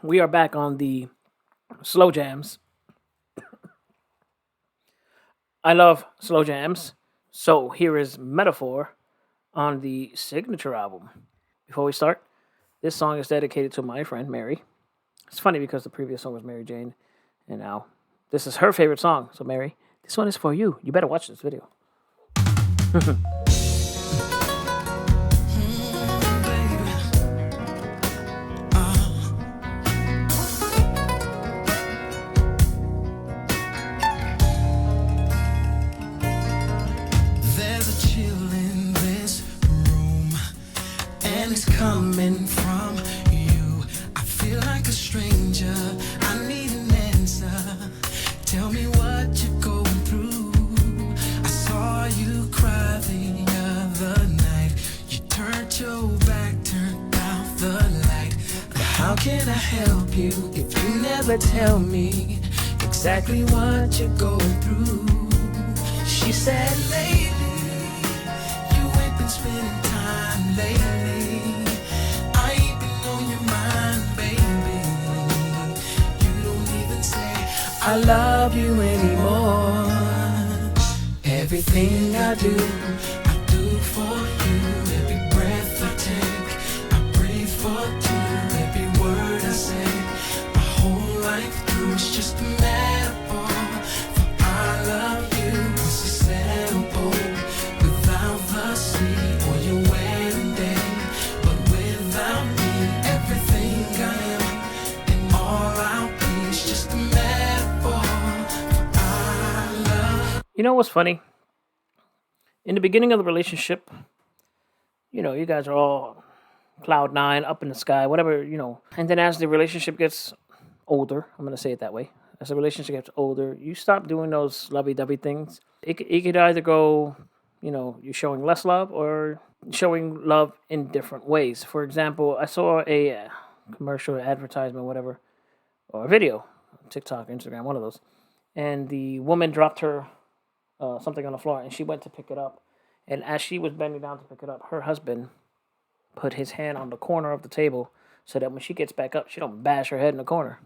We are back on the slow jams. I love slow jams. So here is Metaphor on the signature album. Before we start, this song is dedicated to my friend Mary. It's funny because the previous song was Mary Jane, and now this is her favorite song. So, Mary, this one is for you. You better watch this video. There's a chill in this room, and it's coming from you. I feel like a stranger. I need an answer. Tell me what you're going through. I saw you cry the other night. You turned your back, turned out the light. How can I help you if you never tell me exactly what you're going through? She said, lately, you ain't been spending time lately. I ain't been on your mind, baby. You don't even say I love you anymore. Everything I do for you. Every breath I take, I breathe for two. Every word I say, my whole life through is just a metaphor for I love you. It's so simple, without the sea or your wedding day, but without me, everything I am and all I'll be is just a metaphor for I love. You know what's funny? In the beginning of the relationship, you guys are all cloud nine, up in the sky, whatever. And then as the relationship gets older, I'm going to say it that way. As the relationship gets older, you stop doing those lovey-dovey things. It could either go, you're showing less love or showing love in different ways. For example, I saw a commercial, advertisement, whatever, or a video, TikTok, Instagram, one of those. And the woman dropped her something on the floor, and she went to pick it up. And as she was bending down to pick it up, her husband put his hand on the corner of the table so that when she gets back up, she don't bash her head in the corner.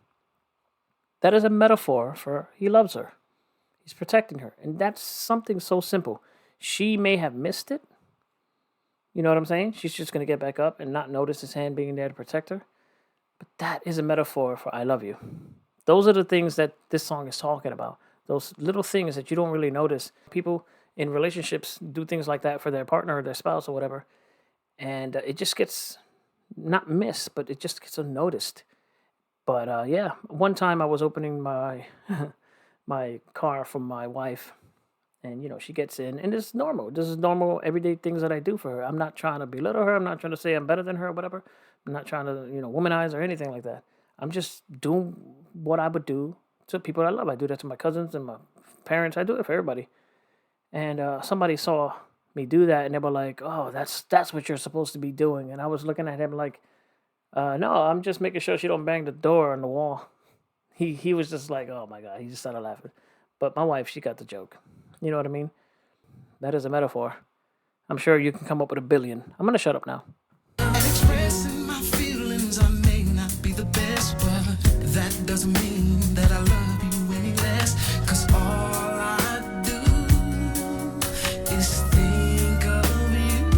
That is a metaphor for he loves her. He's protecting her. And that's something so simple. She may have missed it. You know what I'm saying? She's just going to get back up and not notice his hand being there to protect her. But that is a metaphor for I love you. Those are the things that this song is talking about. Those little things that you don't really notice. People in relationships do things like that for their partner or their spouse or whatever. And it just gets not missed, but it just gets unnoticed. But yeah, one time I was opening my my car for my wife, and she gets in, and it's normal. This is normal everyday things that I do for her. I'm not trying to belittle her. I'm not trying to say I'm better than her or whatever. I'm not trying to womanize or anything like that. I'm just doing what I would do to people I love. I do that to my cousins and my parents. I do it for everybody. And somebody saw me do that, and they were like, "Oh, that's what you're supposed to be doing." And I was looking at him like, "No, I'm just making sure she don't bang the door on the wall." He was just like, "Oh my god," he just started laughing. But my wife, she got the joke. You know what I mean? That is a metaphor. I'm sure you can come up with a billion. I'm gonna shut up now. Expressing my feelings, I may not be the best, but that doesn't mean that I love you any less. 'Cause all I do is think of you.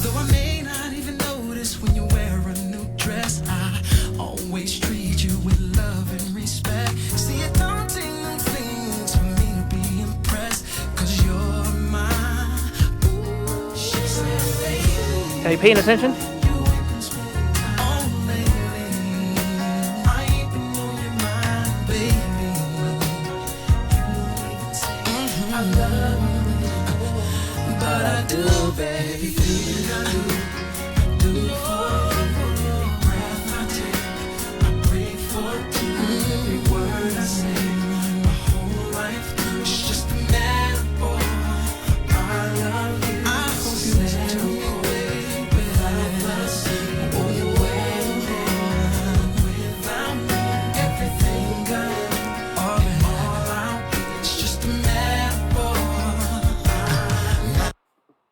Though I may not even notice when you wear a new dress, I always treat you with love and respect. See, it don't take no things for me to be impressed. 'Cause you're my ooh, she said, baby. Are you paying attention?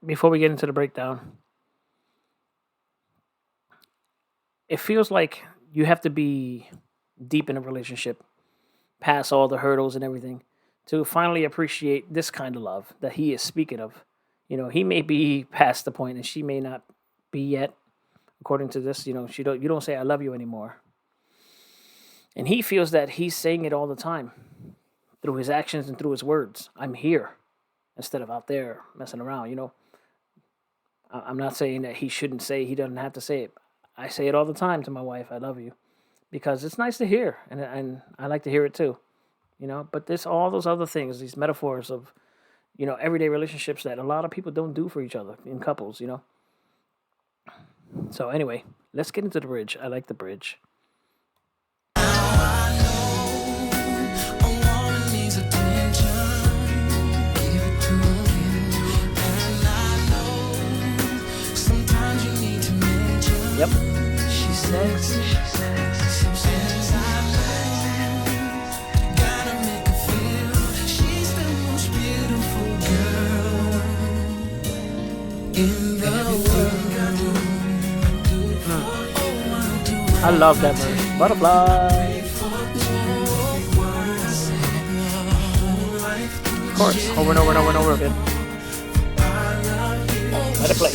Before we get into the breakdown, it feels like you have to be deep in a relationship, past all the hurdles and everything, to finally appreciate this kind of love that he is speaking of. He may be past the point, and she may not be yet. According to this, you don't say "I love you" anymore, and he feels that he's saying it all the time through his actions and through his words. I'm here instead of out there messing around. I'm not saying that he shouldn't say, he doesn't have to say it. I say it all the time to my wife, I love you, because it's nice to hear, and I like to hear it too. But there's all those other things, these metaphors of, everyday relationships that a lot of people don't do for each other in couples. So anyway, let's get into the bridge. I like the bridge. Yep. She's sexy. Gotta make her feel she's the most beautiful girl in the world. I love that verse. Butterfly. Of course, over and over and over and over again. Let it play.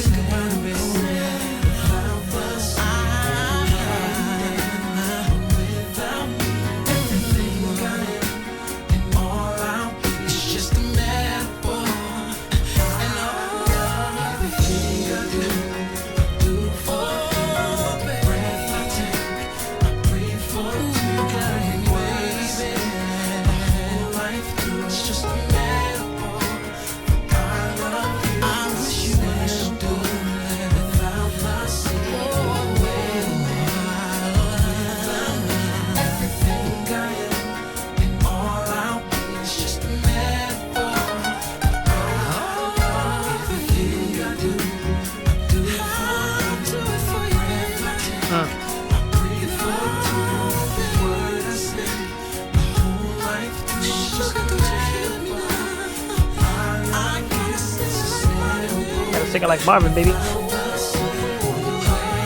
Gotta sing it like Marvin, baby.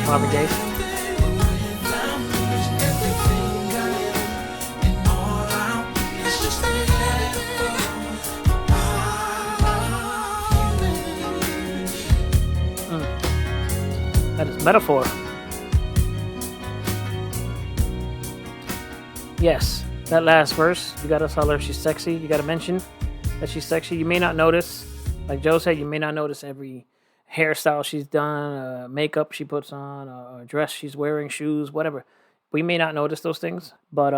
Marvin Gaye. That is metaphor. Yes, that last verse, you gotta tell her she's sexy. You gotta mention that she's sexy. You may not notice, like Joe said, you may not notice every hairstyle she's done, makeup she puts on, or dress she's wearing, shoes, whatever. We may not notice those things, but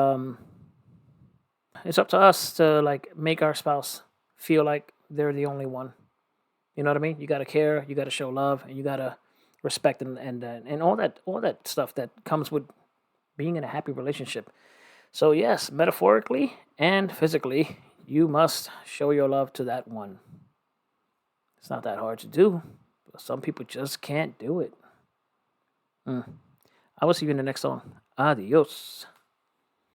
it's up to us to like make our spouse feel like they're the only one. You know what I mean? You gotta care, you gotta show love, and you gotta respect and all that stuff that comes with being in a happy relationship. So yes, metaphorically and physically, you must show your love to that one. It's not that hard to do, but some people just can't do it. I will see you in the next song. Adios.